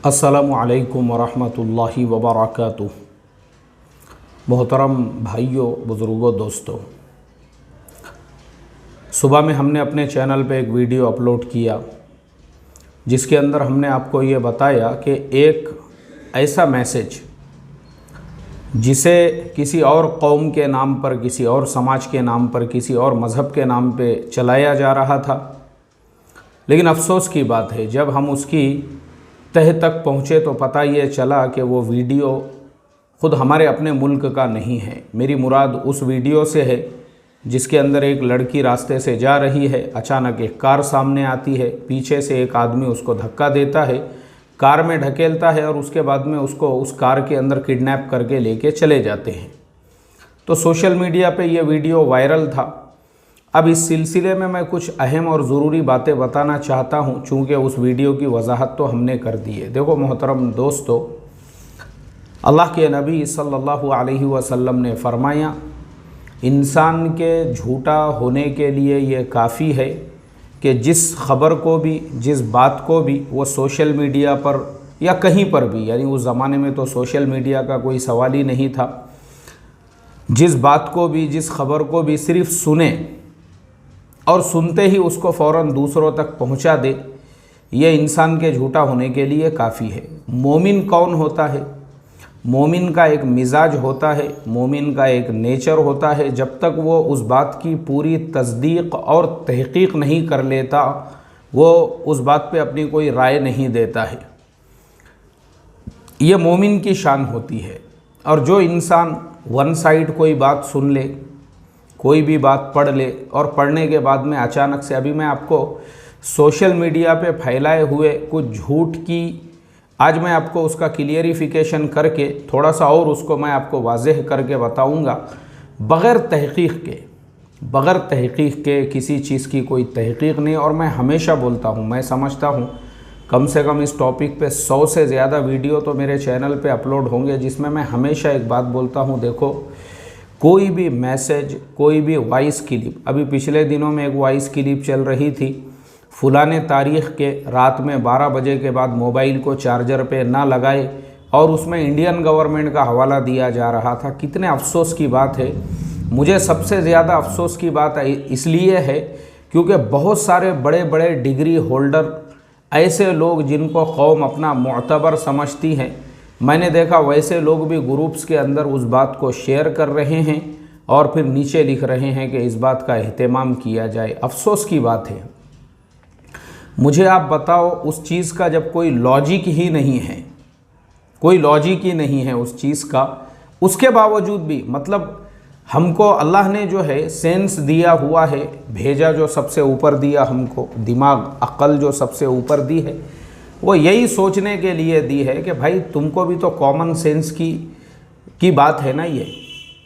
अस्सलामु अलैकुम वरहमतुल्लाहि वबरकातुह। मोहतरम भाइयों, बुज़ुर्गों, दोस्तों, सुबह में हमने अपने चैनल पे एक वीडियो अपलोड किया जिसके अंदर हमने आपको ये बताया कि एक ऐसा मैसेज जिसे किसी और कौम के नाम पर, किसी और समाज के नाम पर, किसी और मज़हब के नाम पे चलाया जा रहा था, लेकिन अफसोस की बात है जब हम उसकी तह तक पहुँचे तो पता ये चला कि वो वीडियो ख़ुद हमारे अपने मुल्क का नहीं है। मेरी मुराद उस वीडियो से है जिसके अंदर एक लड़की रास्ते से जा रही है, अचानक एक कार सामने आती है, पीछे से एक आदमी उसको धक्का देता है, कार में ढकेलता है और उसके बाद में उसको उस कार के अंदर किडनैप करके लेके चले जाते हैं। तो सोशल मीडिया पे ये वीडियो वायरल था। अब इस सिलसिले में मैं कुछ अहम और ज़रूरी बातें बताना चाहता हूँ, चूँकि उस वीडियो की वजाहत तो हमने कर दी है। देखो मोहतरम दोस्तों, अल्लाह के नबी सल्लल्लाहु अलैहि वसल्लम ने फरमाया, इंसान के झूठा होने के लिए ये काफ़ी है कि जिस ख़बर को भी, जिस बात को भी वो सोशल मीडिया पर या कहीं पर भी, यानी उस ज़माने में तो सोशल मीडिया का कोई सवाल ही नहीं था, जिस बात को भी, जिस ख़बर को भी सिर्फ़ सुने और सुनते ही उसको फ़ौरन दूसरों तक पहुंचा दे, ये इंसान के झूठा होने के लिए काफ़ी है। मोमिन कौन होता है? मोमिन का एक मिजाज होता है, मोमिन का एक नेचर होता है। जब तक वो उस बात की पूरी तस्दीक और तहकीक नहीं कर लेता, वो उस बात पे अपनी कोई राय नहीं देता है। ये मोमिन की शान होती है। और जो इंसान वन साइड कोई बात सुन ले, कोई भी बात पढ़ ले और पढ़ने के बाद में अचानक से, अभी मैं आपको सोशल मीडिया पे फैलाए हुए कुछ झूठ की, आज मैं आपको उसका क्लियरिफिकेशन करके थोड़ा सा और उसको मैं आपको वाज़ेह करके बताऊंगा। बग़ैर तहक़ीक़ के किसी चीज़ की कोई तहक़ीक़ नहीं। और मैं हमेशा बोलता हूँ, मैं समझता हूँ कम से कम इस टॉपिक पे 100 से ज़्यादा वीडियो तो मेरे चैनल पे अपलोड होंगे जिसमें मैं हमेशा एक बात बोलता हूँ। देखो, कोई भी मैसेज, कोई भी वॉइस क्लिप, अभी पिछले दिनों में एक वॉइस क्लिप चल रही थी, फुलाने तारीख़ के रात में 12 बजे के बाद मोबाइल को चार्जर पे ना लगाए, और उसमें इंडियन गवर्नमेंट का हवाला दिया जा रहा था। कितने अफसोस की बात है। मुझे सबसे ज़्यादा अफसोस की बात इसलिए है क्योंकि बहुत सारे बड़े बड़े डिग्री होल्डर, ऐसे लोग जिनको कौम अपना मुअतबर समझती है, मैंने देखा वैसे लोग भी ग्रुप्स के अंदर उस बात को शेयर कर रहे हैं और फिर नीचे लिख रहे हैं कि इस बात का एहतमाम किया जाए। अफसोस की बात है। मुझे आप बताओ, उस चीज़ का जब कोई लॉजिक ही नहीं है, कोई लॉजिक ही नहीं है उस चीज़ का, उसके बावजूद भी, मतलब हमको अल्लाह ने जो है सेंस दिया हुआ है, भेजा जो सबसे ऊपर दिया हमको, दिमाग, अक्ल जो सबसे ऊपर दी है, वो यही सोचने के लिए दी है कि भाई तुमको भी तो कॉमन सेंस की बात है ना। ये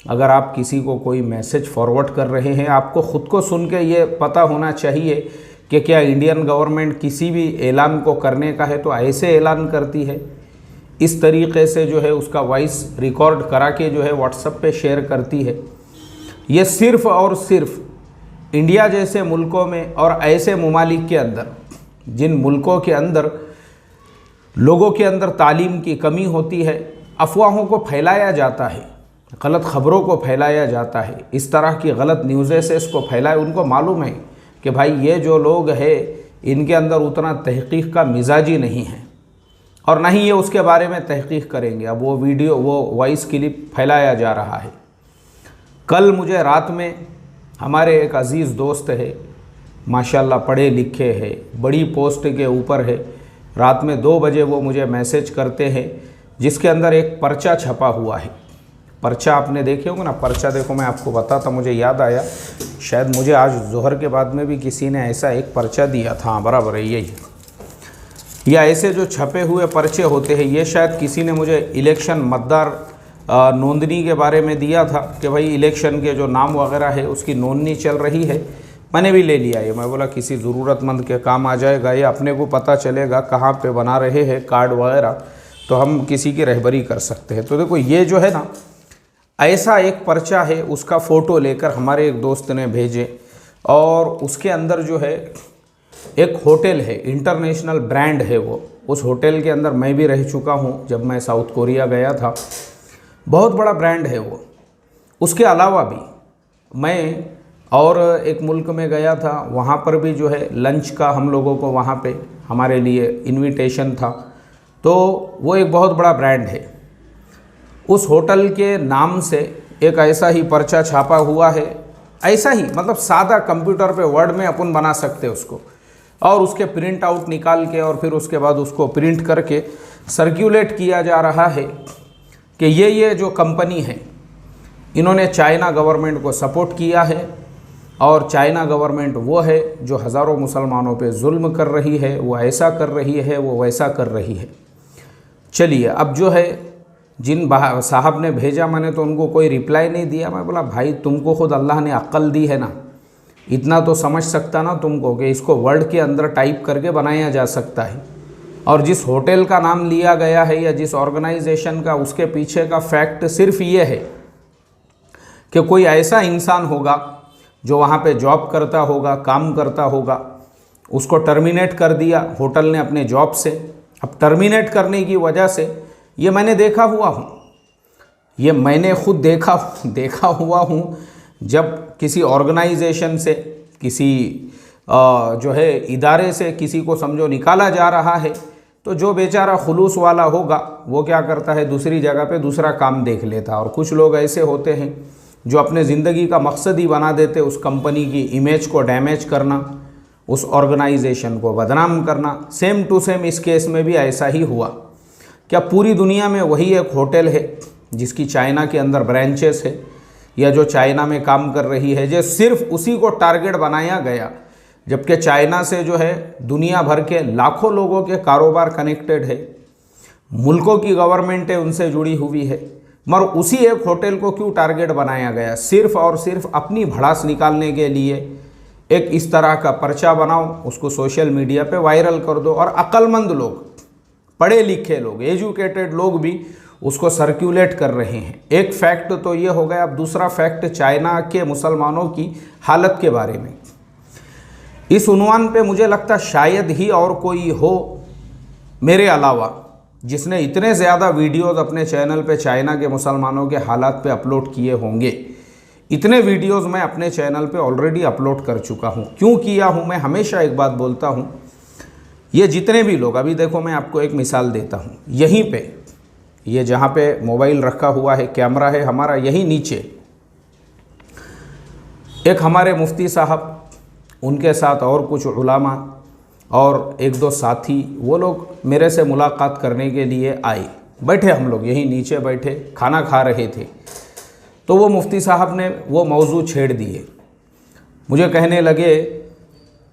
अगर आप किसी को कोई मैसेज फॉरवर्ड कर रहे हैं, आपको ख़ुद को सुन के ये पता होना चाहिए कि क्या इंडियन गवर्नमेंट किसी भी ऐलान को करने का है तो ऐसे ऐलान करती है, इस तरीक़े से जो है उसका वॉइस रिकॉर्ड करा के जो है व्हाट्सएप पे शेयर करती है। ये सिर्फ़ और सिर्फ इंडिया जैसे मुल्कों में और ऐसे ममालिक के अंदर, जिन मुल्कों के अंदर लोगों के अंदर तालीम की कमी होती है, अफवाहों को फैलाया जाता है, गलत ख़बरों को फैलाया जाता है, इस तरह की गलत न्यूज़ें से इसको फैलाए। उनको मालूम है कि भाई ये जो लोग हैं इनके अंदर उतना तहक़ीक़ का मिजाज ही नहीं है और ना ही ये उसके बारे में तहक़ीक़ करेंगे। अब वो वीडियो, वो वॉइस क्लिप फैलाया जा रहा है। कल मुझे रात में हमारे एक अज़ीज़ दोस्त है, माशाल्लाह पढ़े लिखे हैं, बड़ी पोस्ट के ऊपर है, रात में 2 बजे वो मुझे मैसेज करते हैं जिसके अंदर एक पर्चा छपा हुआ है। पर्चा आपने देखे होंगे ना, पर्चा देखो मैं आपको बताता, मुझे याद आया, शायद मुझे आज ज़ोहर के बाद में भी किसी ने ऐसा एक पर्चा दिया था। हाँ बराबर है, यही। या ऐसे जो छपे हुए पर्चे होते हैं, ये शायद किसी ने मुझे इलेक्शन मतदार नोंदनी के बारे में दिया था कि भाई इलेक्शन के जो नाम वगैरह है उसकी नोंदनी चल रही है। मैंने भी ले लिया ये, मैं बोला किसी ज़रूरतमंद के काम आ जाएगा, या अपने को पता चलेगा कहाँ पे बना रहे हैं कार्ड वगैरह, तो हम किसी की रहबरी कर सकते हैं। तो देखो ये जो है ना, ऐसा एक पर्चा है, उसका फ़ोटो लेकर हमारे एक दोस्त ने भेजे और उसके अंदर जो है एक होटल है, इंटरनेशनल ब्रांड है वो। उस होटल के अंदर मैं भी रह चुका हूँ जब मैं साउथ कोरिया गया था। बहुत बड़ा ब्रांड है वो। उसके अलावा भी मैं और एक मुल्क में गया था, वहाँ पर भी जो है लंच का हम लोगों को वहाँ पे हमारे लिए इनविटेशन था। तो वो एक बहुत बड़ा ब्रांड है। उस होटल के नाम से एक ऐसा ही पर्चा छापा हुआ है, ऐसा ही मतलब सादा कंप्यूटर पे वर्ड में अपन बना सकते हैं उसको, और उसके प्रिंट आउट निकाल के और फिर उसके बाद उसको प्रिंट करके सर्कुलेट किया जा रहा है कि ये जो कंपनी है इन्होंने चाइना गवर्नमेंट को सपोर्ट किया है और चाइना गवर्नमेंट वो है जो हज़ारों मुसलमानों पे जुल्म कर रही है, वो ऐसा कर रही है, वो वैसा कर रही है। चलिए, अब जो है जिन साहब ने भेजा, मैंने तो उनको कोई रिप्लाई नहीं दिया। मैं बोला भाई तुमको खुद अल्लाह ने अक्ल दी है ना, इतना तो समझ सकता ना तुमको कि इसको वर्ड के अंदर टाइप करके बनाया जा सकता है। और जिस होटल का नाम लिया गया है या जिस ऑर्गेनाइजेशन का, उसके पीछे का फैक्ट सिर्फ ये है कि कोई ऐसा इंसान होगा जो वहाँ पे जॉब करता होगा, काम करता होगा, उसको टर्मिनेट कर दिया होटल ने अपने जॉब से। अब टर्मिनेट करने की वजह से, ये मैंने देखा हुआ हूँ, ये मैंने खुद देखा हुआ हूँ, जब किसी ऑर्गेनाइजेशन से, किसी जो है इदारे से किसी को समझो निकाला जा रहा है, तो जो बेचारा खुलूस वाला होगा वो क्या करता है, दूसरी जगह पे दूसरा काम देख लेता। और कुछ लोग ऐसे होते हैं जो अपने ज़िंदगी का मकसद ही बना देते उस कंपनी की इमेज को डैमेज करना, उस ऑर्गेनाइजेशन को बदनाम करना। सेम टू सेम इस केस में भी ऐसा ही हुआ। क्या पूरी दुनिया में वही एक होटल है जिसकी चाइना के अंदर ब्रांचेस है, या जो चाइना में काम कर रही है, जो सिर्फ उसी को टारगेट बनाया गया, जबकि चाइना से जो है दुनिया भर के लाखों लोगों के कारोबार कनेक्टेड है, मुल्कों की गवर्नमेंटें उनसे जुड़ी हुई है, मगर उसी एक होटल को क्यों टारगेट बनाया गया? सिर्फ और सिर्फ अपनी भड़ास निकालने के लिए एक इस तरह का पर्चा बनाओ, उसको सोशल मीडिया पे वायरल कर दो, और अक्लमंद लोग, पढ़े लिखे लोग, एजुकेटेड लोग भी उसको सर्कुलेट कर रहे हैं। एक फैक्ट तो ये हो गया। अब दूसरा फैक्ट चाइना के मुसलमानों की हालत के बारे में। इस उन्वान पे मुझे लगता शायद ही और कोई हो मेरे अलावा जिसने इतने ज़्यादा वीडियोस अपने चैनल पे चाइना के मुसलमानों के हालात पे अपलोड किए होंगे। इतने वीडियोस मैं अपने चैनल पे ऑलरेडी अपलोड कर चुका हूँ। क्यों किया हूँ? मैं हमेशा एक बात बोलता हूँ, ये जितने भी लोग, अभी देखो मैं आपको एक मिसाल देता हूँ, यहीं पे, ये जहाँ पे मोबाइल रखा हुआ है, कैमरा है हमारा, यहीं नीचे एक हमारे मुफ्ती साहब, उनके साथ और कुछ उलामा और एक दो साथी, वो लोग मेरे से मुलाकात करने के लिए आए। बैठे हम लोग यहीं नीचे बैठे, खाना खा रहे थे, तो वो मुफ्ती साहब ने वो मौजू छेड़ दिए। मुझे कहने लगे,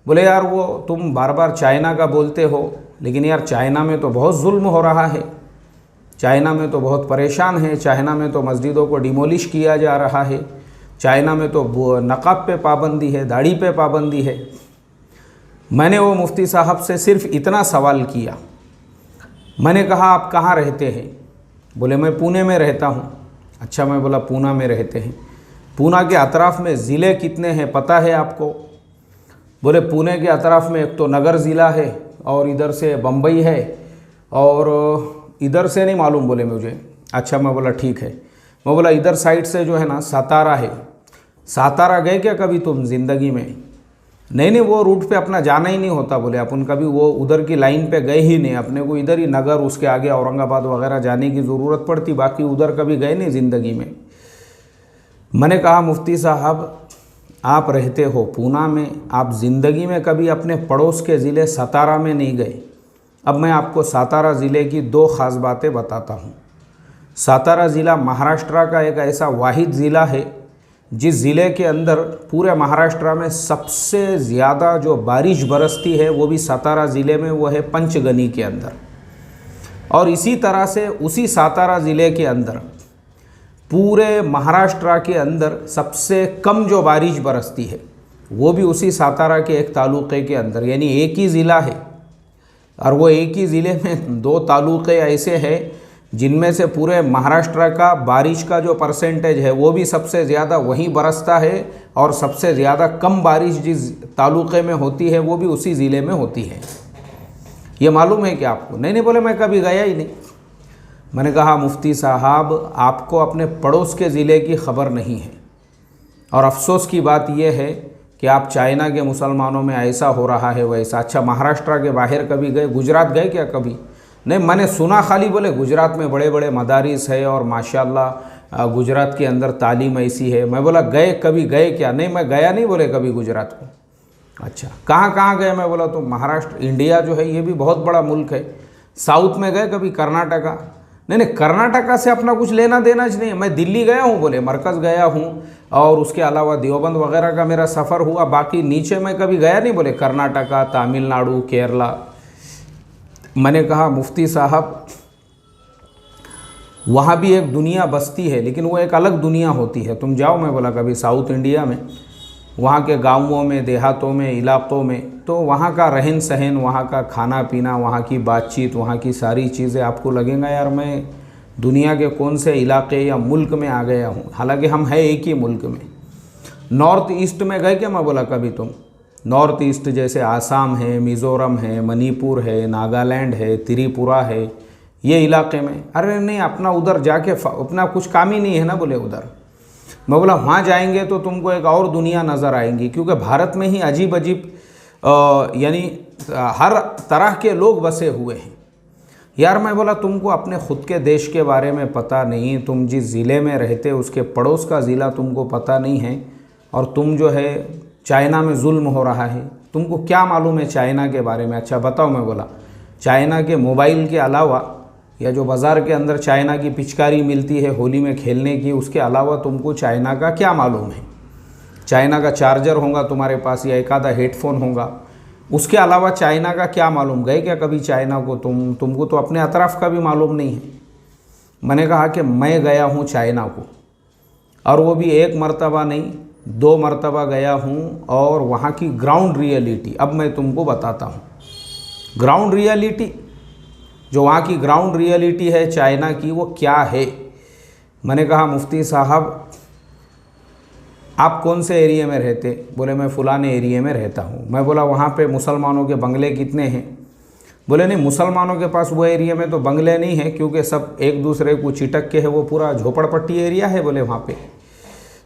बोले यार वो तुम बार बार चाइना का बोलते हो, लेकिन यार चाइना में तो बहुत जुल्म हो रहा है, चाइना में तो बहुत परेशान है, चाइना में तो मस्जिदों को डिमोलिश किया जा रहा है, चाइना में तो नकाब पे पाबंदी है, दाढ़ी पे पाबंदी है। मैंने वो मुफ्ती साहब से सिर्फ इतना सवाल किया, मैंने कहा आप कहाँ रहते हैं? बोले मैं पुणे में रहता हूँ। अच्छा, मैं बोला पूना में रहते हैं, पूना के अतराफ़ में ज़िले कितने हैं पता है आपको? बोले पुणे के अतराफ़ में एक तो नगर ज़िला है और इधर से बम्बई है और इधर से नहीं मालूम बोले मुझे। अच्छा, मैं बोला ठीक है। मैं बोला इधर साइड से जो है ना सातारा है, सातारा गए क्या कभी तुम ज़िंदगी में? नहीं, वो रूट पे अपना जाना ही नहीं होता। बोले अपन कभी वो उधर की लाइन पे गए ही नहीं, अपने को इधर ही नगर, उसके आगे औरंगाबाद वगैरह जाने की ज़रूरत पड़ती, बाकी उधर कभी गए नहीं ज़िंदगी में। मैंने कहा मुफ्ती साहब आप रहते हो पूना में, आप ज़िंदगी में कभी अपने पड़ोस के ज़िले सातारा में नहीं गए। अब मैं आपको सातारा ज़िले की दो ख़ास बातें बताता हूँ। सातारा ज़िला महाराष्ट्र का एक ऐसा वाहिद ज़िला है जिस ज़िले के अंदर पूरे महाराष्ट्र में सबसे ज़्यादा जो बारिश बरसती है वो भी सातारा ज़िले में, वो है पंचगनी के अंदर। और इसी तरह से उसी सातारा ज़िले के अंदर पूरे महाराष्ट्र के अंदर सबसे कम जो बारिश बरसती है वो भी उसी सातारा के एक तालुक़े के अंदर, यानी एक ही ज़िला है और वो एक ही ज़िले में दो तालुक़े ऐसे हैं जिनमें से पूरे महाराष्ट्र का बारिश का जो परसेंटेज है वो भी सबसे ज़्यादा वहीं बरसता है, और सबसे ज़्यादा कम बारिश जिस तालुक़े में होती है वो भी उसी ज़िले में होती है। ये मालूम है क्या आपको? नहीं बोले मैं कभी गया ही नहीं। मैंने कहा मुफ्ती साहब, आपको अपने पड़ोस के ज़िले की खबर नहीं है, और अफसोस की बात यह है कि आप चाइना के मुसलमानों में ऐसा हो रहा है वैसा। अच्छा, महाराष्ट्र के बाहर कभी गए? गुजरात गए क्या कभी? नहीं, मैंने सुना खाली, बोले गुजरात में बड़े बड़े मदारिस है और माशाल्लाह गुजरात के अंदर तालीम ऐसी है। मैं बोला गए, कभी गए क्या? नहीं, मैं गया नहीं बोले कभी गुजरात को। अच्छा, कहाँ गए? मैं बोला तो महाराष्ट्र, इंडिया जो है ये भी बहुत बड़ा मुल्क है। साउथ में गए कभी? कर्नाटका? नहीं, कर्नाटका से अपना कुछ लेना देना ही नहीं है। मैं दिल्ली गया हूँ, बोले मरकज़ गया हूँ, और उसके अलावा देवबंद वगैरह का मेरा सफ़र हुआ, बाकी नीचे मैं कभी गया नहीं, बोले कर्नाटका, तमिलनाडु, केरला। मैंने कहा मुफ्ती साहब, वहाँ भी एक दुनिया बसती है, लेकिन वो एक अलग दुनिया होती है। तुम जाओ, मैं बोला कभी साउथ इंडिया में, वहाँ के गाँवों में, देहातों में, इलाक़ों में, तो वहाँ का रहन सहन, वहाँ का खाना पीना, वहाँ की बातचीत, वहाँ की सारी चीज़ें आपको लगेगा यार मैं दुनिया के कौन से इलाके या मुल्क में आ गया हूँ। हालांकि हम हैं एक ही मुल्क में। नॉर्थ ईस्ट में गए क्या? मैं बोला कभी तुम? नॉर्थ ईस्ट जैसे आसाम है, मिज़ोरम है, मणिपुर है, नागालैंड है, त्रिपुरा है, ये इलाके में? अरे नहीं, अपना उधर जाके अपना कुछ काम ही नहीं है ना, बोले उधर। मैं बोला वहाँ जाएंगे तो तुमको एक और दुनिया नज़र आएंगी, क्योंकि भारत में ही अजीब अजीब यानी हर तरह के लोग बसे हुए हैं। यार मैं बोला तुमको अपने ख़ुद के देश के बारे में पता नहीं, तुम जिस ज़िले में रहते उसके पड़ोस का ज़िला तुमको पता नहीं है, और तुम जो है चाइना में जुल्म हो रहा है, तुमको क्या मालूम है चाइना के बारे में? अच्छा बताओ। मैं बोला चाइना के मोबाइल के अलावा, या जो बाज़ार के अंदर चाइना की पिचकारी मिलती है होली में खेलने की, उसके अलावा तुमको चाइना का क्या मालूम है? चाइना का चार्जर होगा तुम्हारे पास, या एक आधा हेडफोन होगा, उसके अलावा चाइना का क्या मालूम? गए क्या कभी चाइना को? तुमको तो अपने अतराफ़ का भी मालूम नहीं है। मैंने कहा कि मैं गया हूँ चाइना को, और वो भी एक मरतबा नहीं, 2 मरतबा गया हूँ, और वहाँ की ग्राउंड रियलिटी अब मैं तुमको बताता हूँ। ग्राउंड रियलिटी, जो वहाँ की ग्राउंड रियलिटी है चाइना की, वो क्या है? मैंने कहा मुफ्ती साहब, आप कौन से एरिया में रहते? बोले मैं फ़लाने एरिया में रहता हूँ। मैं बोला वहाँ पे मुसलमानों के बंगले कितने हैं? बोले नहीं, मुसलमानों के पास वो एरिया में तो बंगले नहीं हैं, क्योंकि सब एक दूसरे को चिटक के है, वो पूरा झोपड़पट्टी एरिया है, बोले वहाँ पे।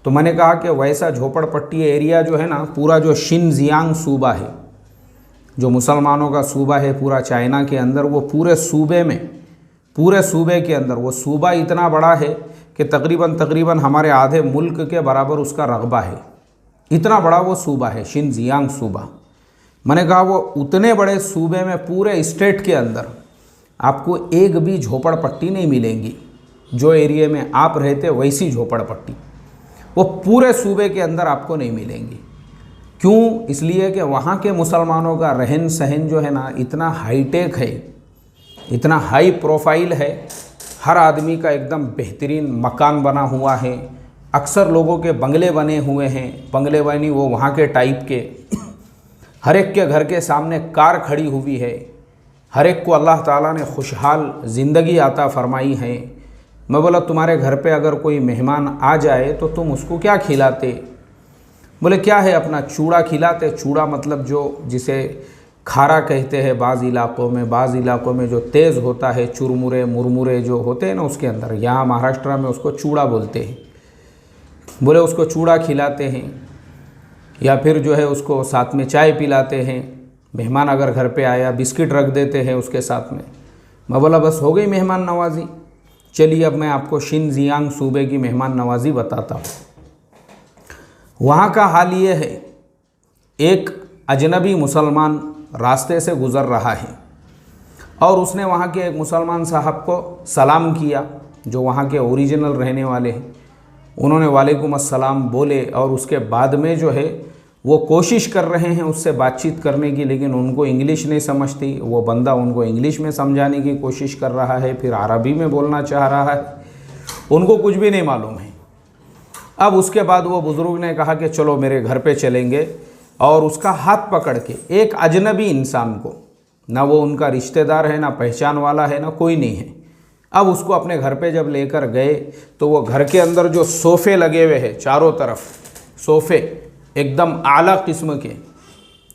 तो मैंने कहा कि वैसा झोपड़पट्टी एरिया जो है ना, पूरा जो शिनजियांग सूबा है, जो मुसलमानों का सूबा है पूरा चाइना के अंदर, वो पूरे सूबे के अंदर वो सूबा इतना बड़ा है कि तकरीबन हमारे आधे मुल्क के बराबर उसका रकबा है। इतना बड़ा वो सूबा है शिनजियांग सूबा। मैंने कहा वो उतने बड़े सूबे में, पूरे स्टेट के अंदर आपको एक भी झोपड़पट्टी नहीं मिलेंगी। जो एरिया में आप रहते वैसी झोपड़पट्टी वो पूरे सूबे के अंदर आपको नहीं मिलेंगी। क्यों? इसलिए कि वहाँ के मुसलमानों का रहन सहन जो है ना, इतना हाईटेक है, इतना हाई प्रोफाइल है। हर आदमी का एकदम बेहतरीन मकान बना हुआ है। अक्सर लोगों के बंगले बने हुए हैं, बंगले बनी वो वहाँ के टाइप के। हर एक के घर के सामने कार खड़ी हुई है। हर एक को अल्लाह ताला ने खुशहाल ज़िंदगी आता फरमाई है। मैं बोला तुम्हारे घर पे अगर कोई मेहमान आ जाए तो तुम उसको क्या खिलाते? बोले क्या है, अपना चूड़ा खिलाते। चूड़ा मतलब जो जिसे खारा कहते हैं बाज़ इलाक़ों में जो तेज़ होता है, चुरमुरे मुरमुरे जो होते हैं ना उसके अंदर, यहाँ महाराष्ट्र में उसको चूड़ा बोलते हैं। बोले उसको चूड़ा खिलाते हैं, या फिर जो है उसको साथ में चाय पिलाते हैं। मेहमान अगर घर पे आया बिस्किट रख देते हैं उसके साथ में। मैं बोला बस हो गई मेहमान नवाजी। चलिए अब मैं आपको शिनजियांग सूबे की मेहमान नवाजी बताता हूँ। वहाँ का हाल ये है, एक अजनबी मुसलमान रास्ते से गुज़र रहा है और उसने वहाँ के एक मुसलमान साहब को सलाम किया, जो वहाँ के ओरिजिनल रहने वाले हैं। उन्होंने वालेकुम अस्सलाम बोले और उसके बाद में जो है वो कोशिश कर रहे हैं उससे बातचीत करने की, लेकिन उनको इंग्लिश नहीं समझती। वो बंदा उनको इंग्लिश में समझाने की कोशिश कर रहा है, फिर अरबी में बोलना चाह रहा है, उनको कुछ भी नहीं मालूम है। अब उसके बाद वो बुज़ुर्ग ने कहा कि चलो मेरे घर पे चलेंगे, और उसका हाथ पकड़ के एक अजनबी इंसान को, ना वो उनका रिश्तेदार है, ना पहचान वाला है, ना कोई नहीं है, अब उसको अपने घर पे जब लेकर गए तो वो घर के अंदर जो सोफ़े लगे हुए हैं चारों तरफ, सोफ़े एकदम आला किस्म के,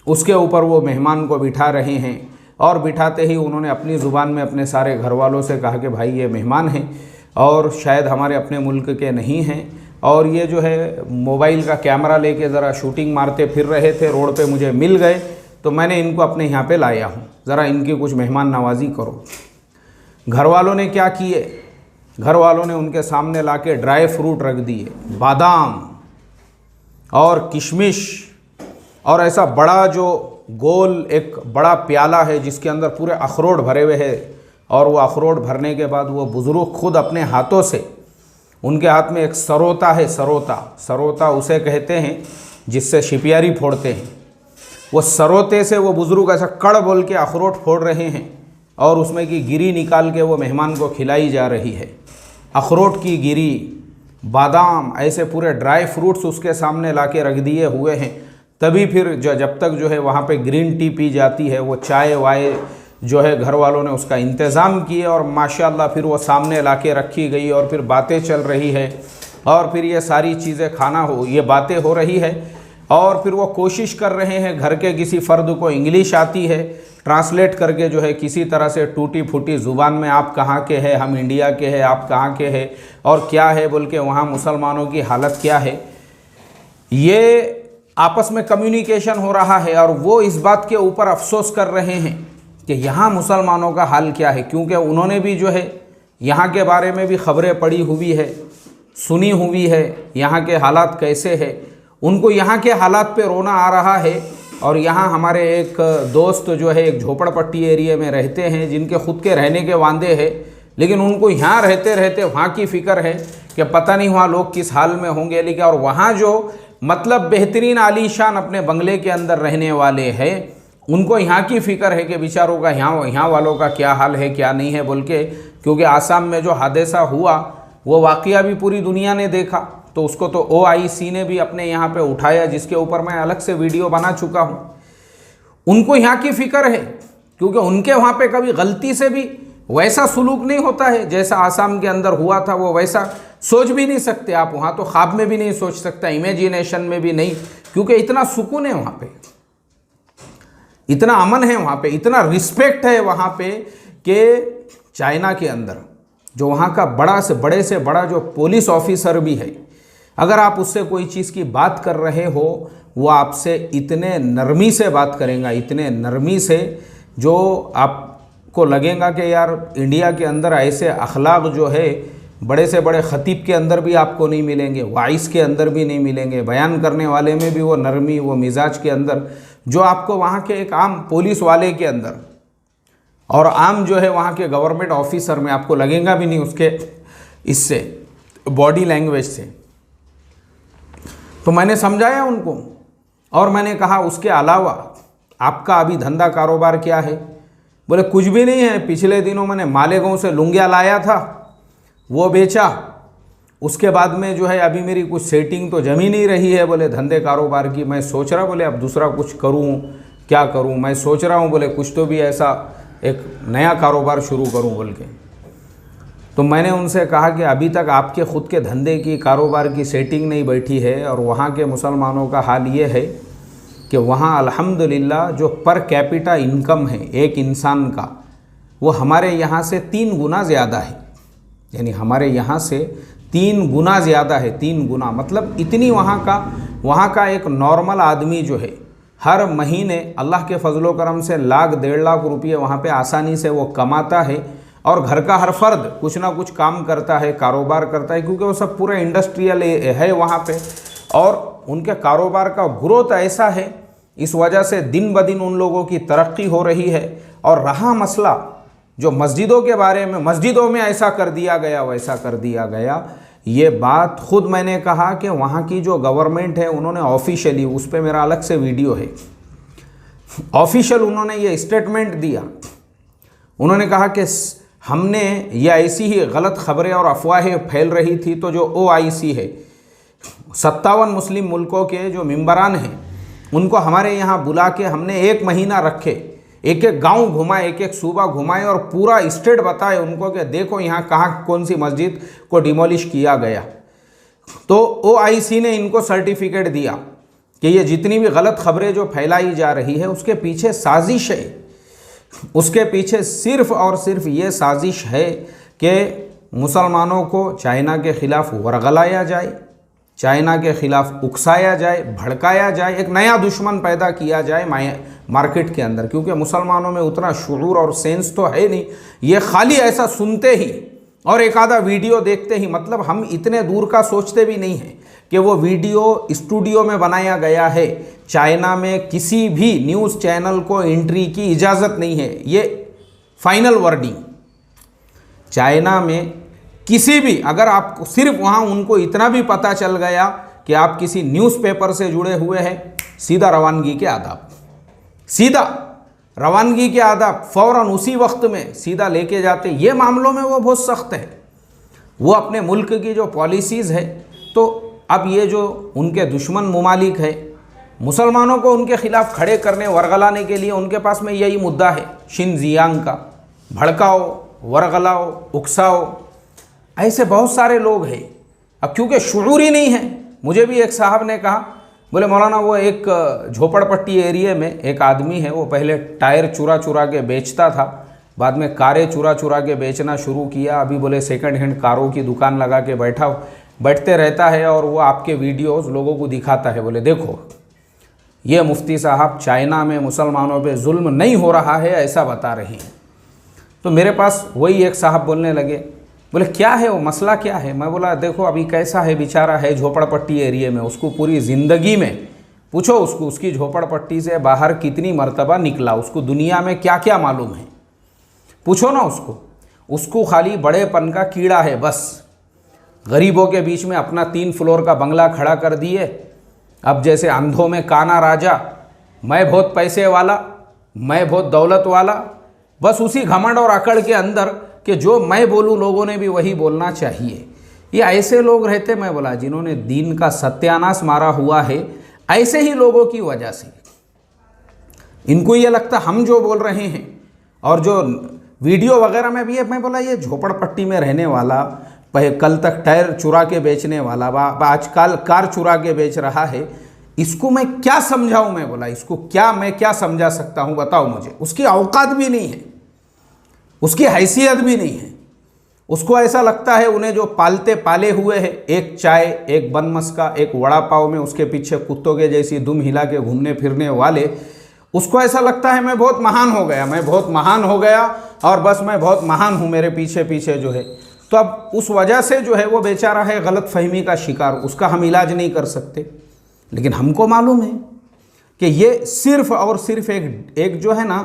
उसके ऊपर वो मेहमान को बिठा रहे हैं। और बिठाते ही उन्होंने अपनी ज़ुबान में अपने सारे घर वालों से कहा कि भाई ये मेहमान हैं और शायद हमारे अपने मुल्क के नहीं हैं, और ये जो है मोबाइल का कैमरा लेके ज़रा शूटिंग मारते फिर रहे थे, रोड पे मुझे मिल गए तो मैंने इनको अपने यहाँ पे लाया हूँ, ज़रा इनकी कुछ मेहमान नवाजी करो। घर वालों ने क्या किए, घर वालों ने उनके सामने लाके ड्राई फ्रूट रख दिए, बादाम और किशमिश, और ऐसा बड़ा जो गोल एक बड़ा प्याला है जिसके अंदर पूरे अखरोट भरे हुए हैं। और वो अखरोट भरने के बाद वो बुज़ुर्ग खुद अपने हाथों से, उनके हाथ में एक सरोता है, सरोता उसे कहते हैं जिससे शिपियारी फोड़ते हैं, वो सरोते से वो बुज़ुर्ग ऐसा कड़ बोल के अखरोट फोड़ रहे हैं और उसमें की गिरी निकाल के वो मेहमान को खिलाई जा रही है। अखरोट की गिरी, बादाम, ऐसे पूरे ड्राई फ्रूट्स उसके सामने लाके रख दिए हुए हैं। तभी फिर जब तक जो है वहाँ पे ग्रीन टी पी जाती है, वो चाय वाय जो है घर वालों ने उसका इंतज़ाम किए और माशाल्लाह फिर वो सामने लाके रखी गई और फिर बातें चल रही है और फिर ये सारी चीज़ें ये बातें हो रही है। और फिर वो कोशिश कर रहे हैं, घर के किसी फ़र्द को इंग्लिश आती है, ट्रांसलेट करके जो है किसी तरह से टूटी फूटी ज़ुबान में आप कहाँ के हैं, हम इंडिया के हैं, आप कहाँ के हैं और क्या है बोल के वहाँ मुसलमानों की हालत क्या है, ये आपस में कम्युनिकेशन हो रहा है। और वो इस बात के ऊपर अफसोस कर रहे हैं कि यहाँ मुसलमानों का हाल क्या है, क्योंकि उन्होंने भी जो है यहाँ के बारे में भी खबरें पढ़ी हुई है, सुनी हुई है, यहाँ के हालात कैसे है, उनको यहाँ के हालात पे रोना आ रहा है। और यहाँ हमारे एक दोस्त जो है एक झोपड़पट्टी एरिया में रहते हैं जिनके खुद के रहने के वांदे हैं, लेकिन उनको यहाँ रहते रहते वहाँ की फ़िक्र है कि पता नहीं वहाँ लोग किस हाल में होंगे। लेकिन और वहाँ जो मतलब बेहतरीन आलीशान अपने बंगले के अंदर रहने वाले हैं, उनको यहाँ की फ़िक्र है कि बेचारों का यहाँ वालों का क्या हाल है क्या नहीं है बोल के, क्योंकि आसाम में जो हादसा हुआ वो वाक़या भी पूरी दुनिया ने देखा, तो उसको तो OIC ने भी अपने यहाँ पे उठाया, जिसके ऊपर मैं अलग से वीडियो बना चुका हूँ। उनको यहाँ की फ़िक्र है क्योंकि उनके वहाँ पे कभी गलती से भी वैसा सुलूक नहीं होता है जैसा आसाम के अंदर हुआ था। वो वैसा सोच भी नहीं सकते आप, वहाँ तो ख्वाब में भी नहीं सोच सकता, इमेजिनेशन में भी नहीं, क्योंकि इतना सुकून है वहाँ पे, इतना अमन है वहाँ पे, इतना रिस्पेक्ट है वहाँ पे कि चाइना के अंदर जो वहाँ का बड़े से बड़ा जो पुलिस ऑफिसर भी है, अगर आप उससे कोई चीज़ की बात कर रहे हो वो आपसे इतने नरमी से बात करेगा, इतने नरमी से, जो आपको लगेगा कि यार इंडिया के अंदर ऐसे अखलाक जो है बड़े से बड़े ख़तीब के अंदर भी आपको नहीं मिलेंगे, वाइस के अंदर भी नहीं मिलेंगे, बयान करने वाले में भी वो नरमी, वो मिजाज के अंदर जो आपको वहाँ के एक आम पुलिस वाले के अंदर और आम जो है वहाँ के गवर्नमेंट ऑफिसर में आपको लगेगा भी नहीं, उसके इससे बॉडी लैंग्वेज से। तो मैंने समझाया उनको और मैंने कहा उसके अलावा आपका अभी धंधा कारोबार क्या है? बोले कुछ भी नहीं है, पिछले दिनों मैंने मालेगांव से लुंगिया लाया था वो बेचा, उसके बाद में जो है अभी मेरी कुछ सेटिंग तो जमी नहीं रही है बोले धंधे कारोबार की। मैं सोच रहा बोले अब दूसरा कुछ करूं, क्या करूं, मैं सोच रहा हूं बोले कुछ तो भी ऐसा एक नया कारोबार शुरू करूं बोल के। तो मैंने उनसे कहा कि अभी तक आपके ख़ुद के धंधे की कारोबार की सेटिंग नहीं बैठी है और वहाँ के मुसलमानों का हाल ये है कि वहाँ अल्हम्दुलिल्लाह जो पर कैपिटा इनकम है एक इंसान का, वो हमारे यहाँ से 3 गुना ज़्यादा है, यानी हमारे यहाँ से 3 गुना ज़्यादा है। 3 गुना मतलब इतनी वहाँ का एक नॉर्मल आदमी जो है हर महीने अल्लाह के फजलो करम से 1,00,000 1,50,000 रुपये वहाँ पे आसानी से वो कमाता है। और घर का हर फर्द कुछ ना कुछ काम करता है, कारोबार करता है, क्योंकि वो सब पूरा इंडस्ट्रियल है वहाँ पे। और उनके कारोबार का ग्रोथ ऐसा है, इस वजह से दिन ब दिन उन लोगों की तरक्की हो रही है। और रहा मसला जो मस्जिदों के बारे में, मस्जिदों में ऐसा कर दिया गया वैसा कर दिया गया, ये बात खुद मैंने कहा कि वहाँ की जो गवर्नमेंट है उन्होंने ऑफिशियली, उस पर मेरा अलग से वीडियो है, ऑफिशियल उन्होंने ये स्टेटमेंट दिया। उन्होंने कहा कि हमने ये ऐसी ही गलत खबरें और अफवाहें फैल रही थी, तो जो OIC है 57 मुस्लिम मुल्कों के जो मेंबरान हैं उनको हमारे यहाँ बुला के हमने 1 महीना रखे एक एक गांव घुमाए, एक एक सूबा घुमाए और पूरा स्टेट बताए उनको कि देखो यहाँ कहाँ कौन सी मस्जिद को डिमोलिश किया गया। तो OIC ने इनको सर्टिफिकेट दिया कि ये जितनी भी गलत खबरें जो फैलाई जा रही है उसके पीछे साजिश है। उसके पीछे सिर्फ और सिर्फ ये साजिश है कि मुसलमानों को चाइना के ख़िलाफ़ वरगलाया जाए, चाइना के ख़िलाफ़ उकसाया जाए, भड़काया जाए, एक नया दुश्मन पैदा किया जाए मार्केट के अंदर, क्योंकि मुसलमानों में उतना शुऊर और सेंस तो है नहीं। ये खाली ऐसा सुनते ही और एक आधा वीडियो देखते ही, मतलब हम इतने दूर का सोचते भी नहीं हैं कि वो वीडियो स्टूडियो में बनाया गया है। चाइना में किसी भी न्यूज़ चैनल को एंट्री की इजाज़त नहीं है, ये फाइनल वर्डिंग। चाइना में किसी भी, अगर आप सिर्फ वहाँ उनको इतना भी पता चल गया कि आप किसी न्यूज़पेपर से जुड़े हुए हैं, सीधा रवानगी के आदाब, सीधा रवानगी के आदाब फ़ौरन उसी वक्त में सीधा लेके जाते। ये मामलों में वो बहुत सख्त है, वो अपने मुल्क की जो पॉलिसीज़ है। तो अब ये जो उनके दुश्मन ममालिक है, मुसलमानों को उनके ख़िलाफ़ खड़े करने, वरगलाने के लिए उनके पास में यही मुद्दा है शिनजियांग का। भड़काओ, वरगलाओ, उकसाओ, ऐसे बहुत सारे लोग हैं। अब क्योंकि शुऊर ही नहीं है, मुझे भी एक साहब ने कहा, बोले मौलाना वो एक झोपड़पट्टी एरिया में एक आदमी है, वो पहले टायर चुरा चुरा के बेचता था, बाद में कारें चुरा चुरा के बेचना शुरू किया, अभी बोले सेकंड हैंड कारों की दुकान लगा के बैठते रहता है और वो आपके वीडियोस लोगों को दिखाता है। बोले देखो ये मुफ्ती साहब चाइना में मुसलमानों पे जुल्म नहीं हो रहा है ऐसा बता रहे हैं। तो मेरे पास वही एक साहब बोलने लगे, बोले क्या है वो मसला क्या है? मैं बोला देखो अभी कैसा है, बेचारा है झोपड़पट्टी एरिया में, उसको पूरी ज़िंदगी में पूछो उसको, उसकी झोपड़पट्टी से बाहर कितनी मर्तबा निकला, उसको दुनिया में क्या क्या मालूम है, पूछो ना उसको खाली बड़ेपन का कीड़ा है बस। गरीबों के बीच में अपना 3 फ्लोर का बंगला खड़ा कर दिए। अब जैसे अंधों में काना राजा, मैं बहुत पैसे वाला, मैं बहुत दौलत वाला, बस उसी घमंड और अकड़ के अंदर कि जो मैं बोलूँ लोगों ने भी वही बोलना चाहिए। ये ऐसे लोग रहते, मैं बोला, जिन्होंने दीन का सत्यानाश मारा हुआ है। ऐसे ही लोगों की वजह से इनको ये लगता हम जो बोल रहे हैं और जो वीडियो वगैरह में भी है, मैं बोला ये झोपड़पट्टी में रहने वाला, कल तक टायर चुरा के बेचने वाला, आजकल कार चुरा के बेच रहा है, इसको मैं क्या समझाऊं? मैं बोला इसको मैं क्या समझा सकता हूं, बताओ मुझे। उसकी औकात भी नहीं है, उसकी हैसियत भी नहीं है। उसको ऐसा लगता है उन्हें जो पालते पाले हुए हैं, एक चाय, एक बन मस्का, एक वड़ा पाव में उसके पीछे कुत्तों के जैसी दुम हिला के घूमने फिरने वाले, उसको ऐसा लगता है मैं बहुत महान हो गया, मैं बहुत महान हो गया और बस मैं बहुत महान हूँ, मेरे पीछे पीछे जो है। तो अब उस वजह से जो है वो बेचारा है गलत फहमी का शिकार, उसका हम इलाज नहीं कर सकते। लेकिन हमको मालूम है कि ये सिर्फ और सिर्फ एक जो है ना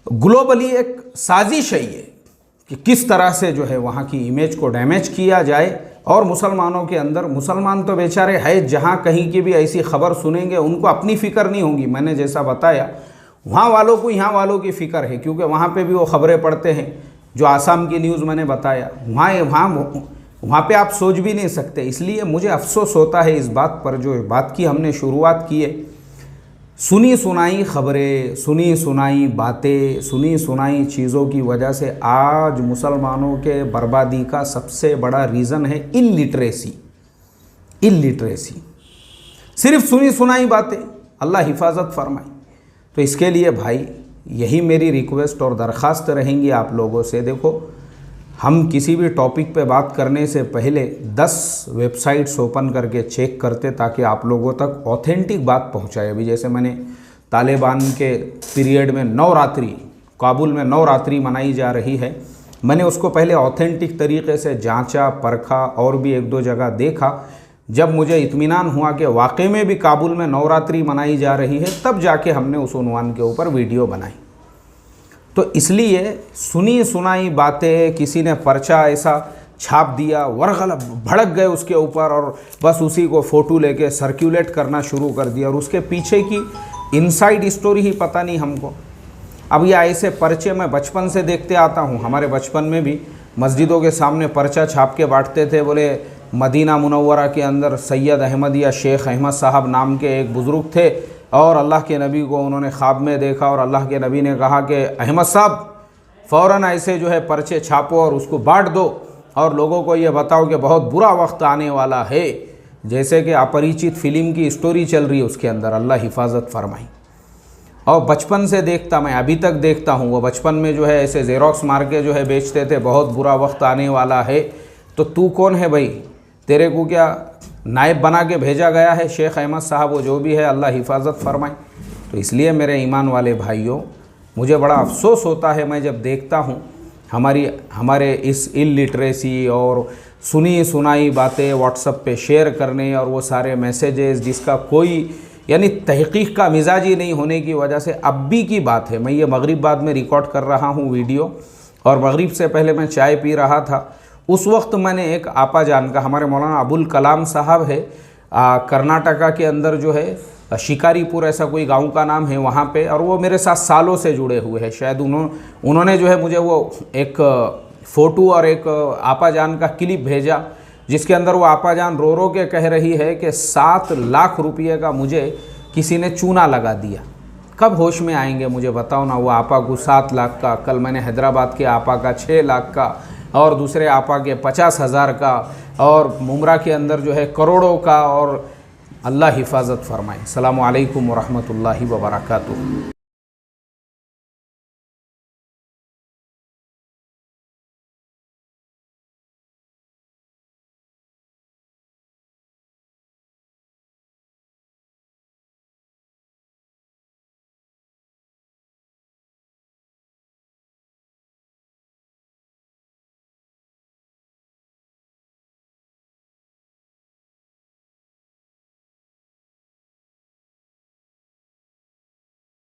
ग्लोबली एक साजिश है ये, कि किस तरह से जो है वहाँ की इमेज को डैमेज किया जाए। और मुसलमानों के अंदर, मुसलमान तो बेचारे है जहाँ कहीं की भी ऐसी खबर सुनेंगे उनको अपनी फ़िक्र नहीं होगी। मैंने जैसा बताया वहाँ वालों को यहाँ वालों की फ़िक्र है, क्योंकि वहाँ पे भी वो खबरें पढ़ते हैं। जो आसाम की न्यूज़ मैंने बताया, वहाँ पे आप सोच भी नहीं सकते। इसलिए मुझे अफसोस होता है इस बात पर, जो बात की हमने शुरुआत की है, सुनी सुनाई खबरें, सुनी सुनाई बातें, सुनी सुनाई चीज़ों की वजह से आज मुसलमानों के बर्बादी का सबसे बड़ा रीज़न है इल्लिटरेसी। सिर्फ सुनी सुनाई बातें, अल्लाह हिफाजत फरमाए। तो इसके लिए भाई यही मेरी रिक्वेस्ट और दरख्वास्त रहेंगी आप लोगों से। देखो हम किसी भी टॉपिक पे बात करने से पहले 10 वेबसाइट्स ओपन करके चेक करते, ताकि आप लोगों तक ऑथेंटिक बात पहुंचाए। अभी जैसे मैंने तालिबान के पीरियड में नवरात्रि, काबुल में नवरात्रि मनाई जा रही है, मैंने उसको पहले ऑथेंटिक तरीके से जांचा, परखा और भी 1-2 जगह देखा। जब मुझे इत्मीनान हुआ कि वाकई में भी काबुल में नवरात्रि मनाई जा रही है, तब जाके हमने उस उन्वान के ऊपर वीडियो बनाई। तो इसलिए सुनी सुनाई बातें, किसी ने पर्चा ऐसा छाप दिया, वरगला भड़क गए उसके ऊपर और बस उसी को फ़ोटो लेके सर्कुलेट करना शुरू कर दिया, और उसके पीछे की इनसाइड स्टोरी ही पता नहीं हमको। अब ये ऐसे पर्चे मैं बचपन से देखते आता हूँ। हमारे बचपन में भी मस्जिदों के सामने पर्चा छाप के बांटते थे, बोले मदीना मुनव्वरा के अंदर सैयद अहमद या शेख अहमद साहब नाम के एक बुज़ुर्ग थे और अल्लाह के नबी को उन्होंने ख्वाब में देखा और अल्लाह के नबी ने कहा कि अहमद साहब फ़ौरन ऐसे जो है पर्चे छापो और उसको बांट दो और लोगों को ये बताओ कि बहुत बुरा वक्त आने वाला है। जैसे कि अपरिचित फ़िल्म की स्टोरी चल रही है उसके अंदर, अल्लाह हिफाजत फरमाई। और बचपन से देखता, मैं अभी तक देखता हूँ, वो बचपन में जो है ऐसे ज़ेरॉक्स मार के जो है बेचते थे, बहुत बुरा वक्त आने वाला है। तो तू कौन है भाई, तेरे को क्या नायब बना के भेजा गया है शेख अहमद साहब, वो जो भी है अल्लाह हिफाजत फरमाए। तो इसलिए मेरे ईमान वाले भाइयों, मुझे बड़ा अफसोस होता है मैं जब देखता हूँ हमारे इस इलिटरेसी और सुनी सुनाई बातें व्हाट्सएप पे शेयर करने और वो सारे मैसेजेस जिसका कोई यानी तहकीक का मिजाज ही नहीं होने की वजह से। अब भी की बात है, मैं ये मगरिब बाद में रिकॉर्ड कर रहा हूँ वीडियो, और मगरिब से पहले मैं चाय पी रहा था। उस वक्त मैंने एक आपा जान का, हमारे मौलाना अबुल कलाम साहब है कर्नाटका के अंदर जो है शिकारीपुर ऐसा कोई गांव का नाम है वहाँ पे, और वो मेरे साथ सालों से जुड़े हुए हैं। शायद उन्होंने जो है मुझे वो एक फ़ोटो और एक आपा जान का क्लिप भेजा जिसके अंदर वो आपा जान रो रो के कह रही है कि 7 लाख रुपये का मुझे किसी ने चूना लगा दिया। कब होश में आएंगे मुझे बताओ ना। वो आपा को 7 लाख का, कल मैंने हैदराबाद के आपा का 6 लाख का, और दूसरे आपा के 50,000 का, और मुमरा के अंदर जो है करोड़ों का। और अल्लाह हिफाजत फरमाए। अस्सलामु अलैकुम व रहमतुल्लाहि व बरकातुहू।